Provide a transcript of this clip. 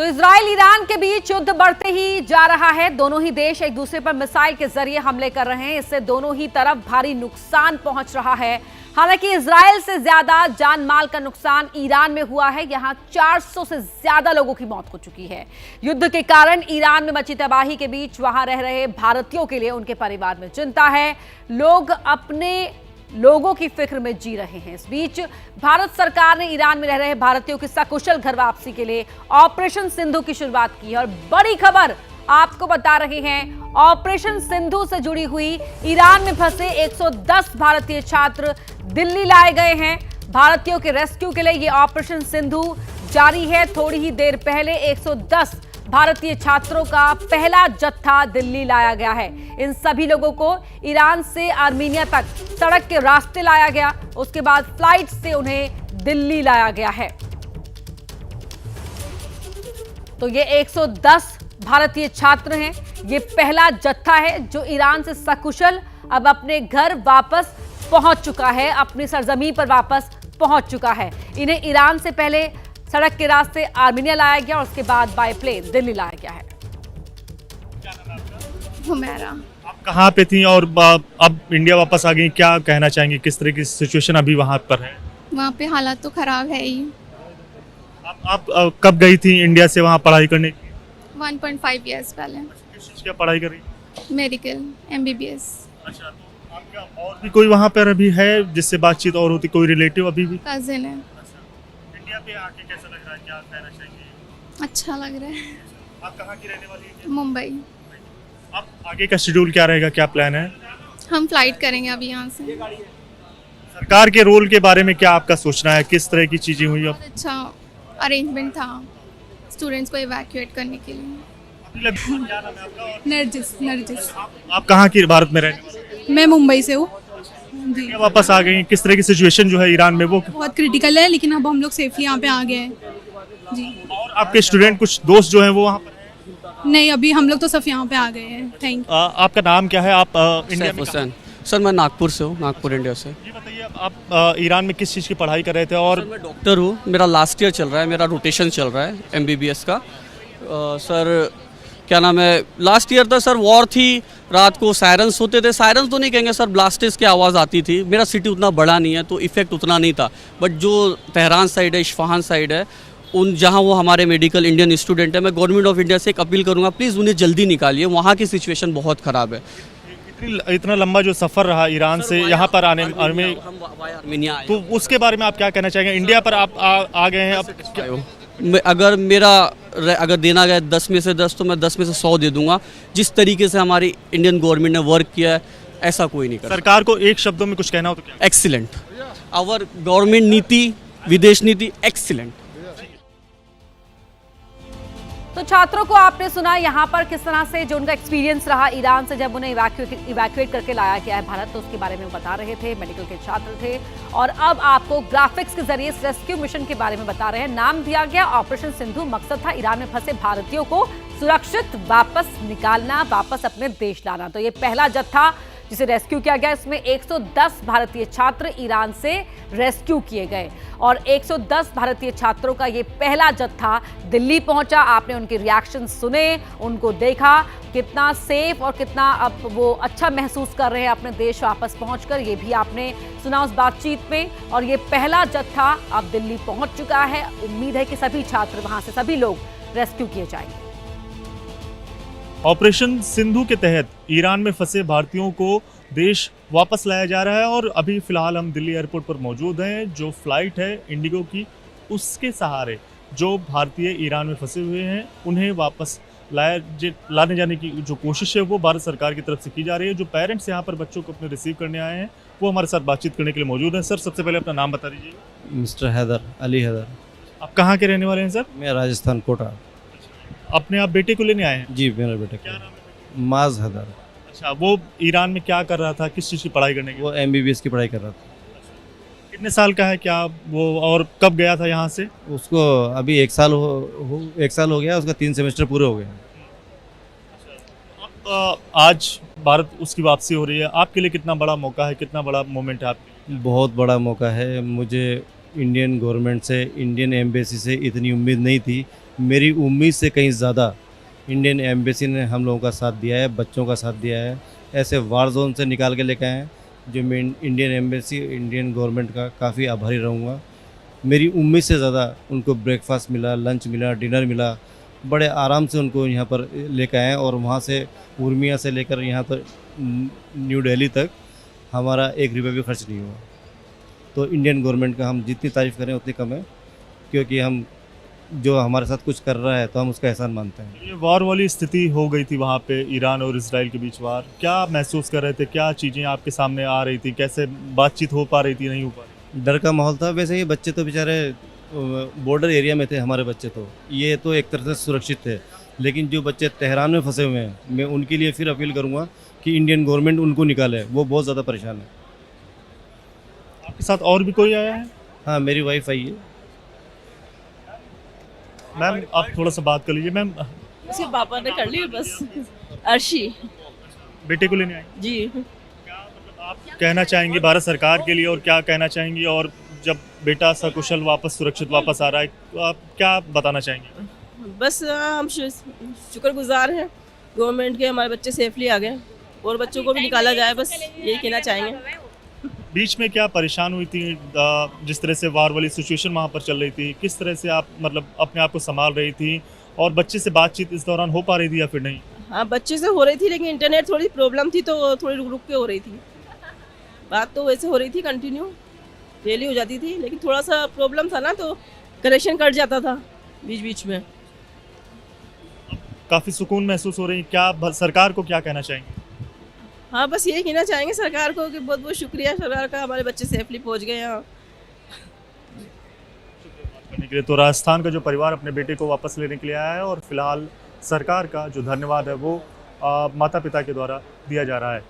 तो Israel Iran के बीच युद्ध बढ़ते ही जा रहा है। दोनों ही देश एक दूसरे पर मिसाइल के जरिए हमले कर रहे हैं। इससे दोनों ही तरफ भारी नुकसान पहुंच रहा है। हालांकि इजराइल से ज्यादा जान माल का नुकसान ईरान में हुआ है। यहां 400 से ज्यादा लोगों की मौत हो चुकी है। युद्ध के कारण ईरान में मची तबाही के बीच वहां रह रहे भारतीयों के लिए उनके परिवार में चिंता है। लोग अपने लोगों की फिक्र में जी रहे हैं। इस बीच भारत सरकार ने ईरान में रह रहे भारतीयों की सकुशल घर वापसी के लिए ऑपरेशन सिंधु की शुरुआत की है। और बड़ी खबर आपको बता रहे हैं, ऑपरेशन सिंधु से जुड़ी हुई ईरान में फंसे 110 भारतीय छात्र दिल्ली लाए गए हैं। भारतीयों के रेस्क्यू के लिए यह ऑपरेशन सिंधु जारी है। थोड़ी ही देर पहले 110 भारतीय छात्रों का पहला जत्था दिल्ली लाया गया है। इन सभी लोगों को ईरान से आर्मीनिया तक सड़क के रास्ते लाया गया, उसके बाद फ्लाइट से उन्हें दिल्ली लाया गया है। तो ये 110 भारतीय छात्र हैं। ये पहला जत्था है जो ईरान से सकुशल अब अपने घर वापस पहुंच चुका है, अपनी सरजमीन पर वापस पहुंच चुका है। इन्हें ईरान से पहले सड़क के रास्ते आर्मीनिया लाया गया और उसके बाद बाय प्लेन दिल्ली लाया गया है। हुमैरा। आप कहाँ पे थी और अब इंडिया वापस आ गई, क्या कहना चाहेंगे? किस तरह की सिचुएशन अभी वहाँ पर है? वहाँ पे हालात तो खराब है ही। आप कब गई थी इंडिया से वहाँ पढ़ाई करने? 1.5 इयर्स पहले। किस चीज़ की पढ़ाई कर रही? Medical MBBS। अच्छा, तो आपका और भी कोई वहाँ पर अभी है जिससे बातचीत और होती, कोई रिलेटिव अभी भी? कजिन है। इंडिया पे आके कैसा लग रहा है, क्या कहना चाहेंगे? अच्छा लग रहा है। आप कहाँ की रहने वाली हैं? मुंबई। अब आगे का शेड्यूल क्या रहेगा, क्या प्लान है? हम फ्लाइट करेंगे अभी यहाँ से। सरकार के रोल के बारे में क्या आपका सोचना है, किस तरह की चीजें हुई? अब बहुत अच्छा अरेंजमेंट था स्टूडेंट्स को इवैक्यूएट करने के लिए। क्या नाम है आपका? और नरजिस। आप कहाँ की भारत में रहने वाले? मैं मुंबई से हूँ जी। क्या वापस आ गई? किस तरह की सिचुएशन जो है ईरान में वो? बहुत क्रिटिकल है, लेकिन अब हम लोग सेफली यहाँ पे आ गए हैं जी। और आपके स्टूडेंट कुछ दोस्त जो हैं वो वहाँ पर? नहीं, अभी हम लोग तो सब यहाँ पे आ गए हैं। Thank you. आपका नाम क्या है? आप इंडिया में हुसैन सर, मैं नागपुर से हूँ, नागपुर इंडिया से। ये बताइए, आप ईरान में किस चीज़ की पढ़ाई कर रहे थे? और सर, मैं डॉक्टर हूँ, मेरा लास्ट ईयर चल रहा है, मेरा रोटेशन चल रहा है MBBS का। सर क्या नाम है, लास्ट ईयर था सर, वॉर थी, रात को सायरन्स होते थे, सायरन्स तो नहीं कहेंगे सर, ब्लास्टर्स की आवाज़ आती थी। मेरा सिटी उतना बड़ा नहीं है तो इफेक्ट उतना नहीं था, बट जो तेहरान साइड है, इस्फहान साइड है, उन जहाँ वो हमारे मेडिकल इंडियन स्टूडेंट है, मैं गवर्नमेंट ऑफ इंडिया से एक अपील करूँगा, प्लीज़ उन्हें जल्दी निकालिए, वहाँ की सिचुएशन बहुत ख़राब है। इतना लंबा जो सफ़र रहा ईरान से यहाँ पर आने में, आर्मीनिया आए। तो उसके बारे में आप क्या कहना चाहेंगे? इंडिया पर आप आ गए हैं, अब अगर देना गया 10 में से 10 तो मैं 10 में से 100 दे दूंगा। जिस तरीके से हमारी इंडियन गवर्नमेंट ने वर्क किया है, ऐसा कोई नहीं कर सकता। सरकार को एक शब्दों में कुछ कहना हो तो क्या? एक्सीलेंट, आवर गवर्नमेंट नीति, विदेश नीति एक्सीलेंट। तो छात्रों को आपने सुना यहाँ पर किस तरह से जो उनका एक्सपीरियंस रहा ईरान से जब उन्हें इवैक्यूएट करके लाया गया है भारत, तो उसके बारे में बता रहे थे। मेडिकल के छात्र थे और अब आपको ग्राफिक्स के जरिए इस रेस्क्यू मिशन के बारे में बता रहे हैं। नाम दिया गया ऑपरेशन सिंधु। मकसद था ईरान में फंसे भारतीयों को सुरक्षित वापस निकालना, वापस अपने देश लाना। तो ये पहला जत्था जिसे रेस्क्यू किया गया, इसमें 110 भारतीय छात्र ईरान से रेस्क्यू किए गए और 110 भारतीय छात्रों का ये पहला जत्था दिल्ली पहुंचा। आपने उनके रिएक्शन सुने, उनको देखा, कितना सेफ और कितना अब वो अच्छा महसूस कर रहे हैं अपने देश वापस पहुंचकर, ये भी आपने सुना उस बातचीत में। और ये पहला जत्था अब दिल्ली पहुंच चुका है। उम्मीद है कि सभी छात्र वहां से, सभी लोग रेस्क्यू किए जाएंगे। ऑपरेशन सिंधु के तहत ईरान में फंसे भारतीयों को देश वापस लाया जा रहा है और अभी फिलहाल हम दिल्ली एयरपोर्ट पर मौजूद हैं। जो फ्लाइट है इंडिगो की, उसके सहारे जो भारतीय ईरान में फंसे हुए हैं उन्हें वापस लाने जाने की जो कोशिश है वो भारत सरकार की तरफ से की जा रही है। जो पेरेंट्स यहाँ पर बच्चों को अपने रिसीव करने आए हैं वो हमारे साथ बातचीत करने के लिए मौजूद हैं। सर, सबसे पहले अपना नाम बता दीजिए। मिस्टर हैदर, अली हैदर। आप कहाँ के रहने वाले हैं सर? मैं राजस्थान, कोटा। अपने आप बेटे को लेने आए हैं? जी, मेरा बेटा। क्या नाम है? माज हैदर। अच्छा, वो ईरान में क्या कर रहा था, किस चीज़ की पढ़ाई करने की? वो MBBS की पढ़ाई कर रहा था। कितने साल का है क्या वो, और कब गया था यहाँ से? उसको अभी 1 साल हो गया, उसका 3 सेमेस्टर पूरे हो गए। आज भारत उसकी वापसी हो रही है, आपके लिए कितना बड़ा मौका है, कितना बड़ा मोमेंट है आपके? बहुत बड़ा मौका है। मुझे इंडियन गवर्नमेंट से, इंडियन एम्बेसी से इतनी उम्मीद नहीं थी। मेरी उम्मीद से कहीं ज़्यादा इंडियन एम्बेसी ने हम लोगों का साथ दिया है, बच्चों का साथ दिया है। ऐसे वार जोन से निकाल के लेके आए हैं, जो मैं इंडियन एम्बेसी, इंडियन गवर्नमेंट का काफ़ी आभारी रहूँगा। मेरी उम्मीद से ज़्यादा उनको ब्रेकफास्ट मिला, लंच मिला, डिनर मिला। बड़े आराम से उनको यहाँ पर लेकर आए और वहाँ से उर्मिया से लेकर यहाँ पर न्यू दिल्ली तक हमारा 1 रुपया भी खर्च नहीं हुआ। तो इंडियन गवर्नमेंट का हम जितनी तारीफ़ करें उतनी कम है, क्योंकि हम जो हमारे साथ कुछ कर रहा है तो हम उसका एहसान मानते हैं। ये वॉर वाली स्थिति हो गई थी वहाँ पे, ईरान और इजराइल के बीच वार, क्या महसूस कर रहे थे, क्या चीज़ें आपके सामने आ रही थी, कैसे बातचीत हो पा रही थी, नहीं हो पा रही? डर का माहौल था। वैसे ही बच्चे तो बेचारे बॉर्डर एरिया में थे, हमारे बच्चे तो ये तो एक तरह से सुरक्षित थे, लेकिन जो बच्चे तेहरान में फंसे हुए हैं, मैं उनके लिए फिर अपील करूँगा कि इंडियन गवर्नमेंट उनको निकाले, वो बहुत ज़्यादा परेशान है। आपके साथ और भी कोई आया है? हाँ, मेरी वाइफ आई है। मैम आप थोड़ा सा बात कर लीजिए। मैम उसके पापा ने कर ली बस। अर्शी बेटे को लेने आए, जी। आप कहना चाहेंगे भारत सरकार के लिए, और क्या कहना चाहेंगे, और जब बेटा सकुशल वापस सुरक्षित वापस आ रहा है तो आप क्या बताना चाहेंगे? बस हम शुक्रगुजार हैं गवर्नमेंट के, हमारे बच्चे सेफली आ गए और बच्चों को भी निकाला जाए, बस यही कहना चाहेंगे। बीच में क्या परेशान हुई थी, जिस तरह से वार वाली सिचुएशन वहाँ पर चल रही थी, किस तरह से आप मतलब अपने आप को संभाल रही थी, और बच्चे से बातचीत इस दौरान हो पा रही थी या फिर नहीं? हाँ, बच्चे से हो रही थी, लेकिन इंटरनेट थोड़ी प्रॉब्लम थी तो थोड़ी रुक रुक के हो रही थी। बात तो वैसे हो रही थी, कंटिन्यू डेली हो जाती थी, लेकिन थोड़ा सा प्रॉब्लम था ना, तो कनेक्शन कट जाता था बीच बीच में। काफ़ी सुकून महसूस हो रही, क्या सरकार को क्या कहना चाहेंगे? हाँ, बस यही कहना चाहेंगे सरकार को कि बहुत बहुत शुक्रिया सरकार का, हमारे बच्चे सेफली पहुँच गए यहाँ। करने के लिए तो राजस्थान का जो परिवार अपने बेटे को वापस लेने के लिए आया है, और फिलहाल सरकार का जो धन्यवाद है वो माता पिता के द्वारा दिया जा रहा है।